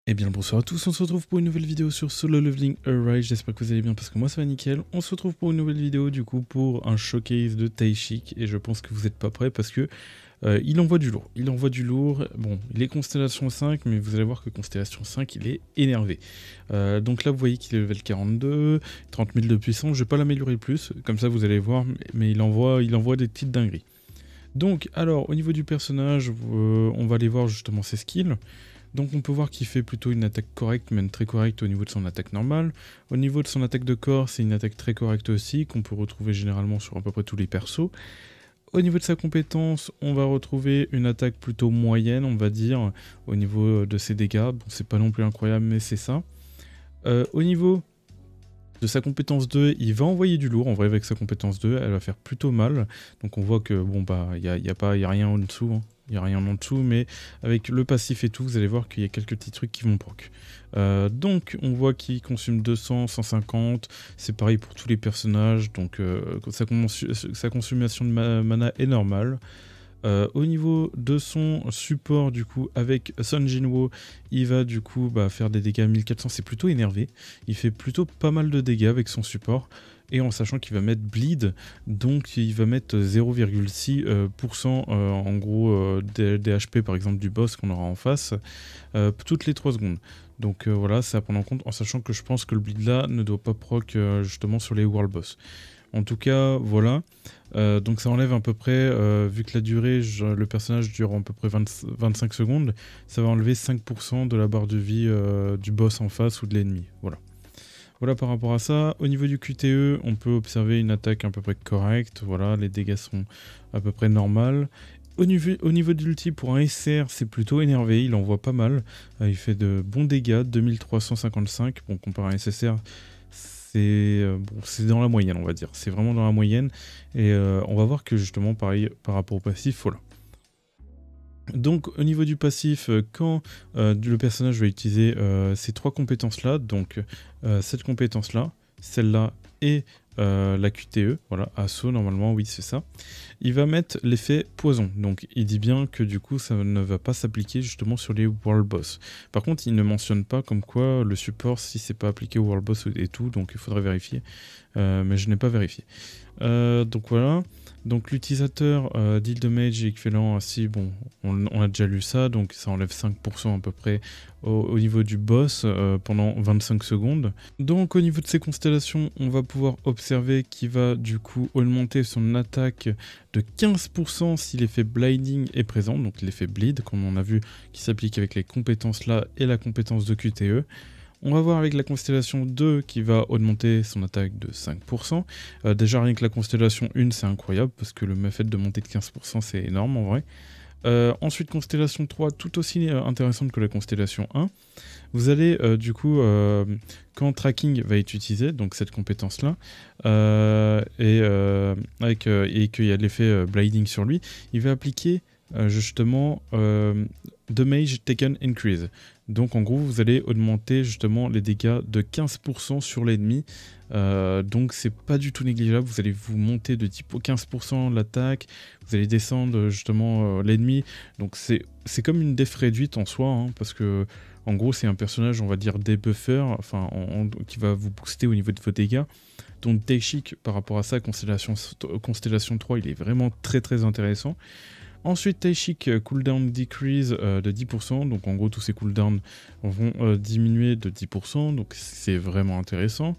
Eh bien bonsoir à tous, on se retrouve pour une nouvelle vidéo sur Solo Leveling Arise, j'espère que vous allez bien parce que moi ça va nickel. On se retrouve pour une nouvelle vidéo du coup pour un showcase de Taishik et je pense que vous n'êtes pas prêts parce que il envoie du lourd. Il envoie du lourd, bon il est Constellation 5 mais vous allez voir que Constellation 5 il est énervé. Donc là vous voyez qu'il est level 42, 30 000 de puissance, je vais pas l'améliorer plus, comme ça vous allez voir, mais il envoie des petites dingueries. Donc alors au niveau du personnage, on va aller voir justement ses skills. Donc on peut voir qu'il fait plutôt une attaque correcte, même très correcte au niveau de son attaque normale. Au niveau de son attaque de corps, c'est une attaque très correcte aussi, qu'on peut retrouver généralement sur à peu près tous les persos. Au niveau de sa compétence, on va retrouver une attaque plutôt moyenne, on va dire, au niveau de ses dégâts. Bon, c'est pas non plus incroyable, mais c'est ça. Au niveau de sa compétence 2, il va envoyer du lourd. En vrai, avec sa compétence 2, elle va faire plutôt mal. Donc on voit que, bon, bah, il y a rien en dessous, hein. Il n'y a rien en dessous, mais avec le passif et tout, vous allez voir qu'il y a quelques petits trucs qui vont proc. Donc, on voit qu'il consomme 200, 150. C'est pareil pour tous les personnages. Donc, sa consommation de mana est normale. Au niveau de son support, du coup, avec Sun Jinwoo, il va du coup faire des dégâts à 1400. C'est plutôt énervé. Il fait plutôt pas mal de dégâts avec son support. Et en sachant qu'il va mettre bleed, donc il va mettre 0,6% en gros des HP par exemple du boss qu'on aura en face toutes les 3 secondes. Donc voilà, c'est à prendre en compte en sachant que je pense que le bleed là ne doit pas proc justement sur les world boss. En tout cas, voilà. Donc ça enlève à peu près, vu que la durée, le personnage dure à peu près 25 secondes, ça va enlever 5% de la barre de vie du boss en face ou de l'ennemi. Voilà. Voilà par rapport à ça. Au niveau du QTE, on peut observer une attaque à peu près correcte. Voilà, les dégâts sont à peu près normaux. Au niveau de l'ulti, pour un SR, c'est plutôt énervé. Il envoie pas mal. Il fait de bons dégâts, 2355. Bon, comparé à un SSR, c'est dans la moyenne, on va dire. C'est vraiment dans la moyenne. Et on va voir que justement, pareil, par rapport au passif, voilà. Donc au niveau du passif, quand le personnage va utiliser ces 3 compétences-là, donc cette compétence-là, celle-là et la QTE, voilà, assaut normalement, oui c'est ça, il va mettre l'effet poison. Donc il dit bien que du coup ça ne va pas s'appliquer justement sur les World Boss. Par contre il ne mentionne pas comme quoi le support si c'est pas appliqué au World Boss et tout, donc il faudrait vérifier, mais je n'ai pas vérifié. Donc voilà. Donc l'utilisateur d'île de mage équivalent ainsi, bon, on a déjà lu ça, donc ça enlève 5% à peu près au niveau du boss pendant 25 secondes. Donc au niveau de ses constellations, on va pouvoir observer qu'il va du coup augmenter son attaque de 15% si l'effet blinding est présent, donc l'effet bleed, comme on a vu, qui s'applique avec les compétences là et la compétence de QTE. On va voir avec la constellation 2 qui va augmenter son attaque de 5%. Déjà rien que la constellation 1 c'est incroyable parce que le fait de monter de 15% c'est énorme en vrai. Ensuite constellation 3 tout aussi intéressante que la constellation 1. Vous allez du coup quand tracking va être utilisé, donc cette compétence là, et qu'il y a l'effet blinding sur lui, il va appliquer justement damage taken increase. Donc en gros vous allez augmenter justement les dégâts de 15% sur l'ennemi, donc c'est pas du tout négligeable. Vous allez vous monter de 15% l'attaque, vous allez descendre justement l'ennemi, donc c'est comme une def réduite en soi, hein, parce que en gros c'est un personnage on va dire debuffer, enfin qui va vous booster au niveau de vos dégâts. Donc Taishik par rapport à ça, Constellation 3 il est vraiment très très intéressant. Ensuite, Taishik cooldown decrease de 10%, donc en gros tous ces cooldowns vont diminuer de 10%, donc c'est vraiment intéressant.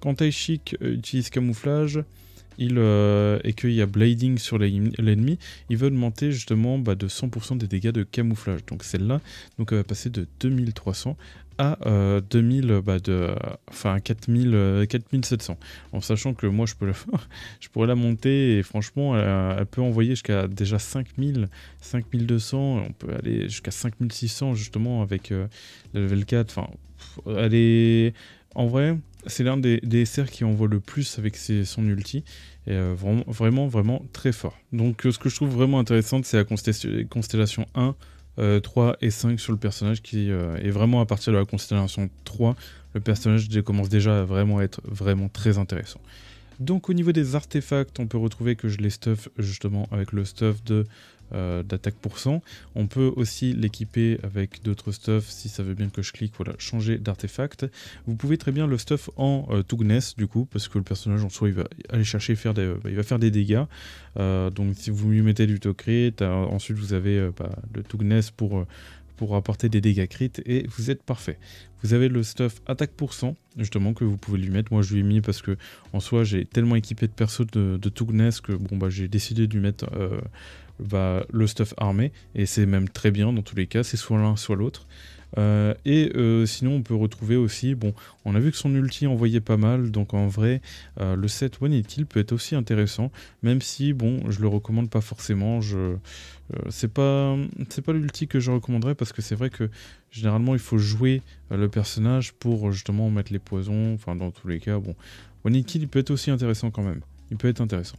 Quand Taishik utilise camouflage et qu'il y a blading sur l'ennemi, il va augmenter justement de 100% des dégâts de camouflage. Donc celle-là, donc elle va passer de 2300 à 4700, en sachant que moi je pourrais la monter et franchement elle peut envoyer jusqu'à déjà 5000, 5200, on peut aller jusqu'à 5600 justement avec la level 4, enfin elle est en vrai c'est l'un des SR qui envoie le plus avec son ulti, et vraiment très fort. Donc ce que je trouve vraiment intéressant c'est la constellation 1, 3 et 5 sur le personnage qui est vraiment à partir de la constellation 3, le personnage commence déjà à vraiment être très intéressant. Donc au niveau des artefacts, on peut retrouver que je les stuff justement avec le stuff de d'attaque %. On peut aussi l'équiper avec d'autres stuff si ça veut bien que je clique, voilà, changer d'artefact. Vous pouvez très bien le stuff en Toughness du coup, parce que le personnage en soi il va aller chercher il va faire des dégâts. Donc si vous lui mettez du Tocrit, ensuite vous avez le Toughness pour apporter des dégâts crit et vous êtes parfait. Vous avez le stuff attaque %, justement, que vous pouvez lui mettre. Moi je lui ai mis parce que en soi j'ai tellement équipé de perso de Toughness que bon, j'ai décidé de lui mettre le stuff armé, et c'est même très bien dans tous les cas, c'est soit l'un soit l'autre. Sinon on peut retrouver aussi, bon, on a vu que son ulti envoyait pas mal, donc en vrai le set One Hit Kill peut être aussi intéressant, même si bon, je le recommande pas forcément. C'est pas l'ulti que je recommanderais, parce que c'est vrai que généralement il faut jouer le personnage pour justement mettre les poisons, enfin dans tous les cas, bon, One Hit Kill il peut être aussi intéressant quand même, il peut être intéressant.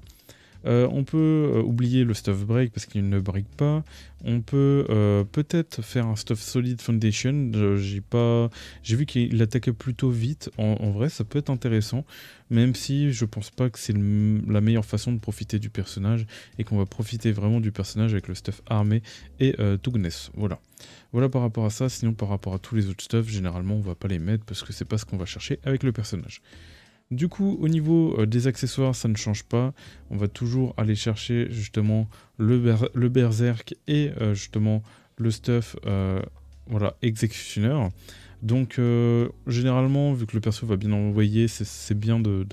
On peut oublier le stuff break parce qu'il ne break pas. On peut peut-être faire un stuff solid foundation. J'ai vu qu'il attaquait plutôt vite. En vrai, ça peut être intéressant, même si je pense pas que c'est la meilleure façon de profiter du personnage, et qu'on va profiter vraiment du personnage avec le stuff armé et Toughness. Voilà par rapport à ça. Sinon, par rapport à tous les autres stuff, généralement on va pas les mettre parce que c'est pas ce qu'on va chercher avec le personnage. Du coup, au niveau des accessoires, ça ne change pas. On va toujours aller chercher justement le berserk et justement le stuff exécutionnaire. Donc généralement, vu que le perso va bien envoyer, c'est bien de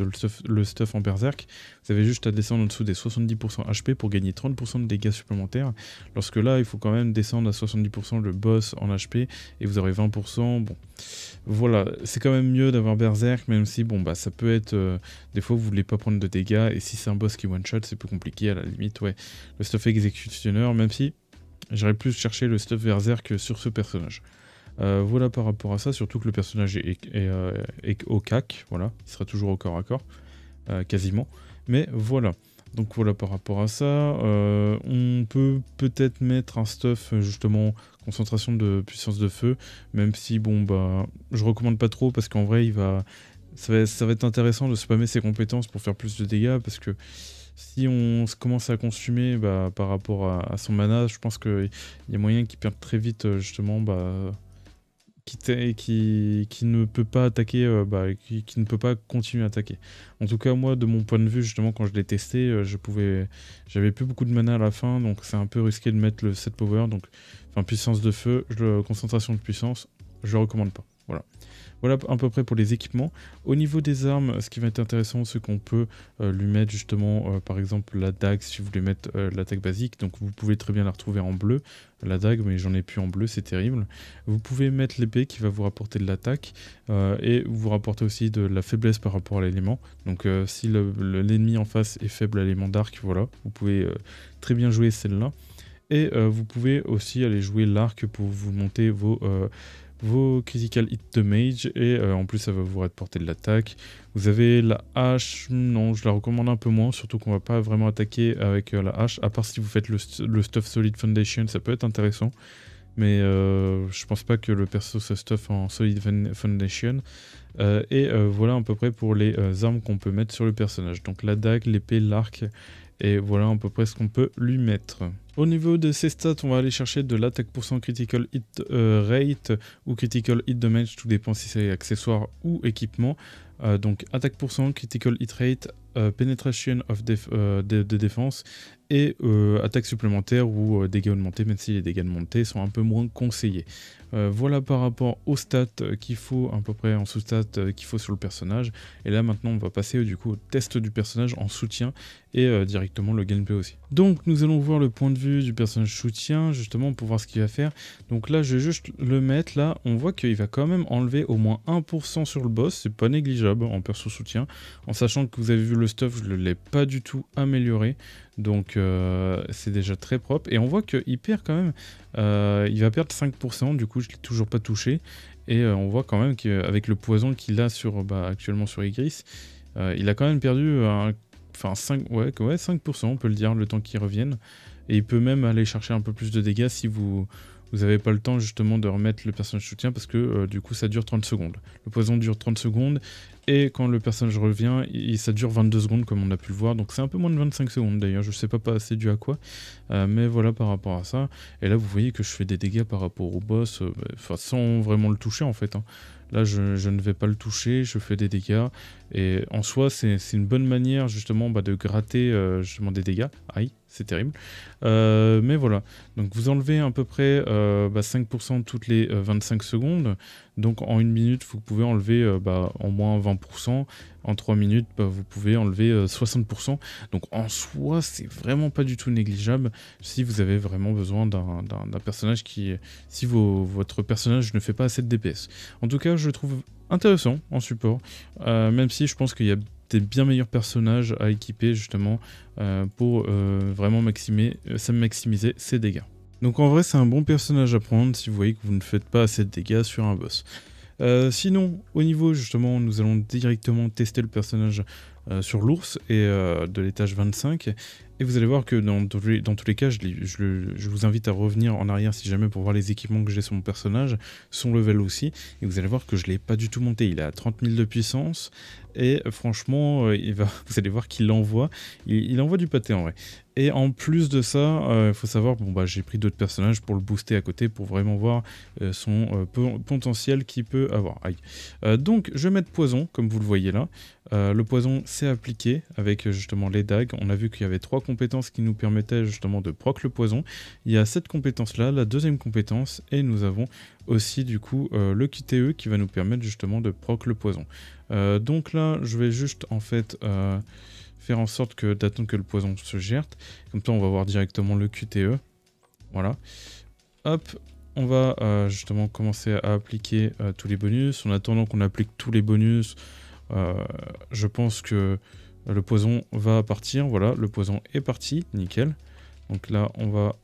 le stuff en berserk. Vous avez juste à descendre en dessous des 70% HP pour gagner 30% de dégâts supplémentaires. Lorsque là, il faut quand même descendre à 70% le boss en HP et vous aurez 20%. Bon, voilà, c'est quand même mieux d'avoir berserk, même si bon ça peut être des fois vous voulez pas prendre de dégâts, et si c'est un boss qui one shot, c'est plus compliqué à la limite. Ouais, le stuff exécutionneur, même si j'aurais plus chercher le stuff berserk sur ce personnage. Voilà par rapport à ça, surtout que le personnage est au cac, voilà, il sera toujours au corps à corps, quasiment. Mais voilà, donc voilà par rapport à ça. On peut peut-être mettre un stuff justement concentration de puissance de feu, même si bon je recommande pas trop, parce qu'en vrai ça va être intéressant de spammer ses compétences pour faire plus de dégâts, parce que si on commence à consumer par rapport à son mana, je pense qu'il y a moyen qu'il perde très vite justement qui ne peut pas attaquer, qui ne peut pas continuer à attaquer. En tout cas, moi, de mon point de vue, justement, quand je l'ai testé, j'avais plus beaucoup de mana à la fin, donc c'est un peu risqué de mettre le set power, donc enfin puissance de feu, concentration de puissance, je le recommande pas. Voilà à peu près pour les équipements. Au niveau des armes, ce qui va être intéressant, c'est qu'on peut lui mettre justement, par exemple, la dague, si vous voulez mettre l'attaque basique. Donc vous pouvez très bien la retrouver en bleu, la dague, mais j'en ai plus en bleu, c'est terrible. Vous pouvez mettre l'épée qui va vous rapporter de l'attaque, et vous rapporter aussi de la faiblesse par rapport à l'élément. Donc si l'ennemi en face est faible à l'élément d'arc, voilà, vous pouvez très bien jouer celle-là. Et vous pouvez aussi aller jouer l'arc pour vous monter vos critical hit de mage, et en plus ça va vous rapporter de l'attaque. Vous avez la hache, non je la recommande un peu moins, surtout qu'on va pas vraiment attaquer avec la hache, à part si vous faites le stuff solid foundation, ça peut être intéressant, mais je pense pas que le perso se stuff en solid foundation. Voilà à peu près pour les armes qu'on peut mettre sur le personnage, donc la dague, l'épée, l'arc, et voilà à peu près ce qu'on peut lui mettre. Au niveau de ses stats, on va aller chercher de l'attaque %, critical hit rate ou critical hit damage, tout dépend si c'est accessoire ou équipement. Donc attaque %, critical hit rate, penetration de défense, et attaque supplémentaire ou dégâts augmentés, même si les dégâts augmentés sont un peu moins conseillés. Voilà par rapport aux stats qu'il faut, à peu près en sous-stats qu'il faut sur le personnage. Et là maintenant on va passer du coup au test du personnage en soutien, et directement le gameplay aussi. Donc nous allons voir le point de vue du personnage soutien, justement pour voir ce qu'il va faire. Donc là je vais juste le mettre, là on voit qu'il va quand même enlever au moins 1% sur le boss, c'est pas négligeable en perso soutien, en sachant que vous avez vu le stuff, je ne l'ai pas du tout amélioré, donc c'est déjà très propre, et on voit qu'il perd quand même, il va perdre 5%, du coup je ne l'ai toujours pas touché, et on voit quand même qu'avec le poison qu'il a actuellement sur Igris, il a quand même perdu 5%, on peut le dire, le temps qu'il revienne, et il peut même aller chercher un peu plus de dégâts si vous vous n'avez pas le temps justement de remettre le personnage soutien parce que du coup ça dure 30 secondes. Le poison dure 30 secondes et quand le personnage revient, ça dure 22 secondes comme on a pu le voir. Donc c'est un peu moins de 25 secondes d'ailleurs, je sais pas assez dû à quoi. Mais voilà par rapport à ça. Et là vous voyez que je fais des dégâts par rapport au boss, sans vraiment le toucher en fait. Hein. Là, je ne vais pas le toucher, je fais des dégâts. Et en soi, c'est une bonne manière justement de gratter justement des dégâts. Aïe, c'est terrible. Mais voilà. Donc vous enlevez à peu près 5% toutes les 25 secondes. Donc en 1 minute, vous pouvez enlever en moins 20%. En 3 minutes, vous pouvez enlever 60%. Donc en soi, c'est vraiment pas du tout négligeable si vous avez vraiment besoin d'un personnage qui... Si votre personnage ne fait pas assez de DPS. En tout cas, je le trouve intéressant en support, même si je pense qu'il y a des bien meilleurs personnages à équiper justement pour vraiment maximiser ses dégâts. Donc en vrai c'est un bon personnage à prendre si vous voyez que vous ne faites pas assez de dégâts sur un boss. Sinon au niveau justement nous allons directement tester le personnage sur l'ours et de l'étage 25 et vous allez voir que dans tous les cas je vous invite à revenir en arrière si jamais pour voir les équipements que j'ai sur mon personnage, son level aussi, et vous allez voir que je ne l'ai pas du tout monté, il est à 30 000 de puissance et franchement vous allez voir qu'il envoie, il envoie du pâté en vrai. Et en plus de ça, il faut savoir, j'ai pris d'autres personnages pour le booster à côté pour vraiment voir son potentiel qu'il peut avoir. Aïe. Donc je vais mettre poison comme vous le voyez là. Le poison c'est appliqué avec justement les dagues. On a vu qu'il y avait 3 compétences qui nous permettaient justement de proc le poison. Il y a cette compétence là, la deuxième compétence, et nous avons aussi du coup le QTE qui va nous permettre justement de proc le poison. Donc là je vais juste en fait faire en sorte d'attendre que le poison se gerte. Comme ça on va voir directement le QTE. Voilà. Hop, on va justement commencer à appliquer tous les bonus. En attendant qu'on applique tous les bonus, je pense que le poison va partir. Voilà, le poison est parti, nickel. Donc là, on va...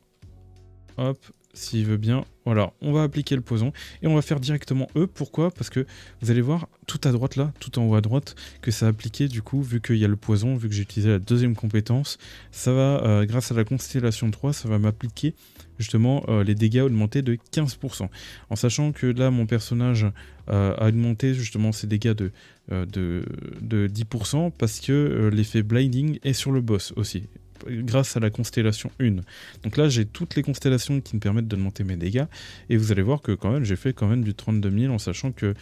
Hop, s'il veut bien. Voilà, on va appliquer le poison et on va faire directement E. Pourquoi? Parce que vous allez voir tout à droite là, tout en haut à droite, que ça a appliqué du coup, vu qu'il y a le poison, vu que j'ai utilisé la deuxième compétence, ça va, grâce à la constellation 3, ça va m'appliquer justement les dégâts augmentés de 15%. En sachant que là, mon personnage a augmenté justement ses dégâts de 10% parce que l'effet blinding est sur le boss aussi, grâce à la constellation 1. Donc là j'ai toutes les constellations qui me permettent d'augmenter mes dégâts et vous allez voir que quand même j'ai fait quand même du 32 000 en sachant que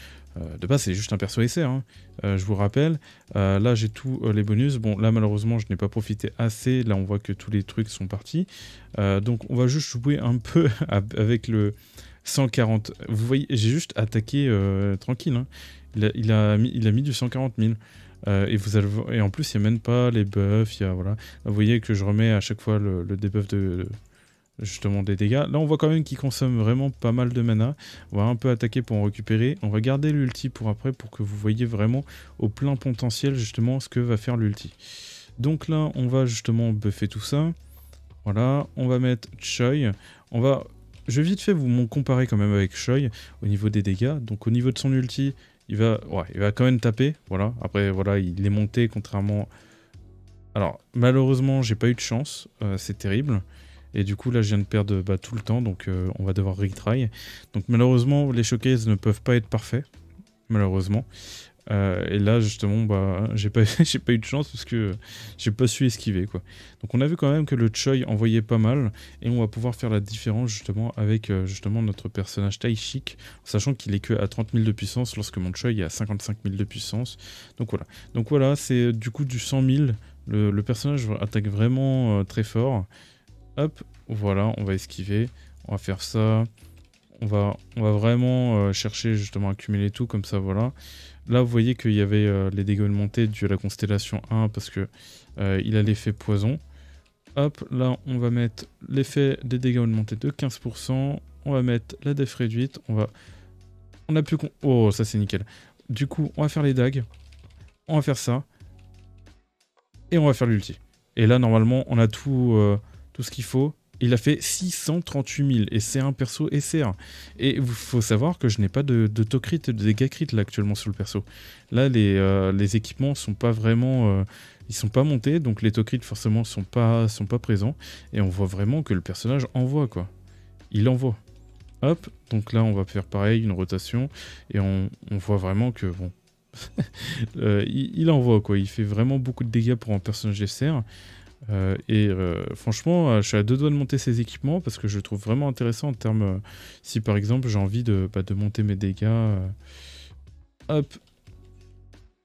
de base c'est juste un perso essai, hein. Je vous rappelle, là j'ai tous les bonus. Bon là malheureusement je n'ai pas profité assez, là on voit que tous les trucs sont partis, donc on va juste jouer un peu avec le 140. Vous voyez j'ai juste attaqué tranquille, hein. Il a mis du 140 000. Et en plus, il n'y a même pas les buffs. Voilà. Vous voyez que je remets à chaque fois le debuff justement des dégâts. Là, on voit quand même qu'il consomme vraiment pas mal de mana. On va un peu attaquer pour en récupérer. On va garder l'ulti pour après pour que vous voyez vraiment au plein potentiel justement ce que va faire l'ulti. Donc là, on va justement buffer tout ça. Voilà. On va mettre Choi. Je vais vite fait vous comparer quand même avec Choi au niveau des dégâts. Donc au niveau de son ulti... Il va quand même taper, voilà. Après, voilà, il est monté contrairement... Alors, malheureusement, j'ai pas eu de chance, c'est terrible. Et du coup, là, je viens de perdre tout le temps, donc on va devoir retry. Donc, malheureusement, les showcases ne peuvent pas être parfaits, malheureusement. Et là, justement, j'ai pas eu de chance parce que j'ai pas su esquiver, quoi. Donc, on a vu quand même que le Choi envoyait pas mal. Et on va pouvoir faire la différence, justement, avec justement notre personnage Taishik, sachant qu'il est que à 30 000 de puissance, lorsque mon Choi est à 55 000 de puissance. Donc, voilà. Donc, voilà, c'est du coup du 100 000. Le personnage attaque vraiment très fort. Hop, voilà, on va esquiver. On va faire ça. On va vraiment chercher, justement, à cumuler tout, comme ça, voilà. Là, vous voyez qu'il y avait les dégâts augmentés dû à la constellation 1 parce que il a l'effet poison. Hop, là, on va mettre l'effet des dégâts augmentés de 15%. On va mettre la def réduite. On a plus... Oh, ça, c'est nickel. Du coup, on va faire les dagues. On va faire ça. Et on va faire l'ulti. Et là, normalement, on a tout ce qu'il faut. Il a fait 638 000 et c'est un perso SR. Et il faut savoir que je n'ai pas de crit et de dégâts crit là actuellement sur le perso. Là les équipements sont pas vraiment... ils sont pas montés, donc les crits forcément sont pas présents. Et on voit vraiment que le personnage envoie, quoi. Il envoie. Hop, donc là on va faire pareil, une rotation, et on voit vraiment que bon, il envoie quoi, il fait vraiment beaucoup de dégâts pour un personnage SR. Franchement, je suis à deux doigts de monter ces équipements parce que je le trouve vraiment intéressant en termes, si par exemple j'ai envie de monter mes dégâts. Hop.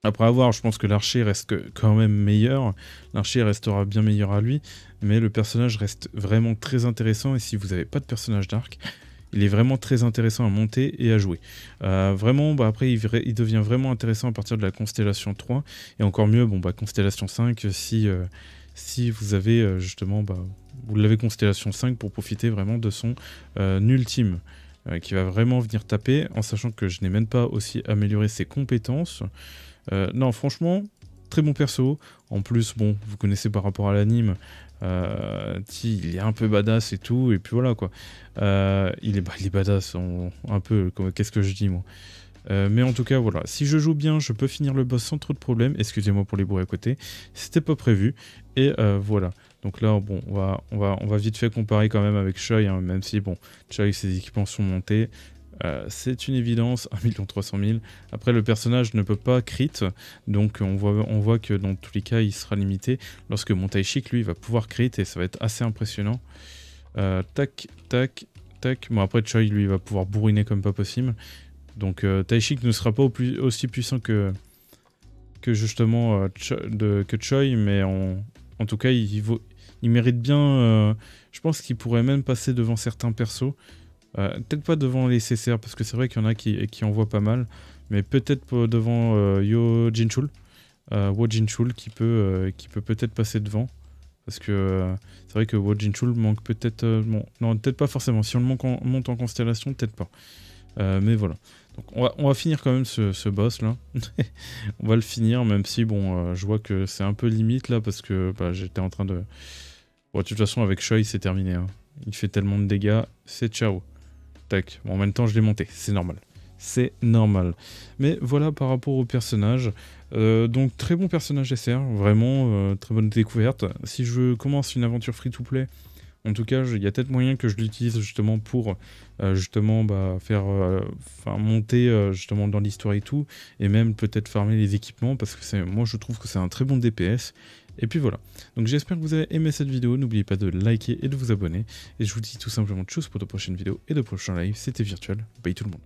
Après avoir, je pense que l'archer reste quand même meilleur. L'archer restera bien meilleur à lui, mais le personnage reste vraiment très intéressant. Et si vous n'avez pas de personnage d'arc, il est vraiment très intéressant à monter et à jouer. Vraiment, bah, après, il devient vraiment intéressant à partir de la Constellation 3. Et encore mieux, bon, bah, Constellation 5, si vous avez justement, bah, vous l'avez Constellation 5 pour profiter vraiment de son ultime. Qui va vraiment venir taper, en sachant que je n'ai même pas aussi amélioré ses compétences. Non, franchement, très bon perso. En plus, bon, vous connaissez par rapport à l'anime, il est un peu badass et tout, et puis voilà quoi. Il est badass, un peu, qu'est-ce que je dis moi. Mais en tout cas, voilà, si je joue bien, je peux finir le boss sans trop de problèmes. Excusez-moi pour les bruits à côté, c'était pas prévu. Et voilà. Donc là, bon, on va vite fait comparer quand même avec Choi, hein, même si, bon, Choi, ses équipements sont montés. C'est une évidence, 1 300 000. Après, le personnage ne peut pas crit, donc on voit que dans tous les cas, il sera limité. Lorsque mon Taishik, lui, va pouvoir crit, et ça va être assez impressionnant. Tac, tac, tac. Bon, après, Choi, lui, va pouvoir bourriner comme pas possible. Donc, Taishik ne sera pas aussi puissant que justement que Choi, mais en tout cas, il mérite bien. Je pense qu'il pourrait même passer devant certains persos. Peut-être pas devant les CCR, parce que c'est vrai qu'il y en a qui envoient pas mal, mais peut-être devant Yo Jinchul, Wo Jinchul qui peut peut-être passer devant, parce que c'est vrai que Wo Jinchul manque peut-être, bon, non peut-être pas forcément, si on le monte en constellation, peut-être pas, mais voilà. Donc on va finir quand même ce boss là, on va le finir, même si bon, je vois que c'est un peu limite là, parce que bah, j'étais en train de... Bon, de toute façon avec Choi c'est terminé, hein. Il fait tellement de dégâts, c'est ciao. Tac. Bon, en même temps, je l'ai monté, c'est normal. C'est normal. Mais voilà par rapport au personnage. Donc, très bon personnage SR, vraiment, très bonne découverte. Si je commence une aventure free-to-play, en tout cas, il y a peut-être moyen que je l'utilise justement pour justement faire monter justement dans l'histoire et tout, et même peut-être farmer les équipements, parce que moi je trouve que c'est un très bon DPS. Et puis voilà, donc j'espère que vous avez aimé cette vidéo, n'oubliez pas de liker et de vous abonner, et je vous dis tout simplement tchuss pour de prochaines vidéos et de prochains lives, c'était Virtual, bye tout le monde.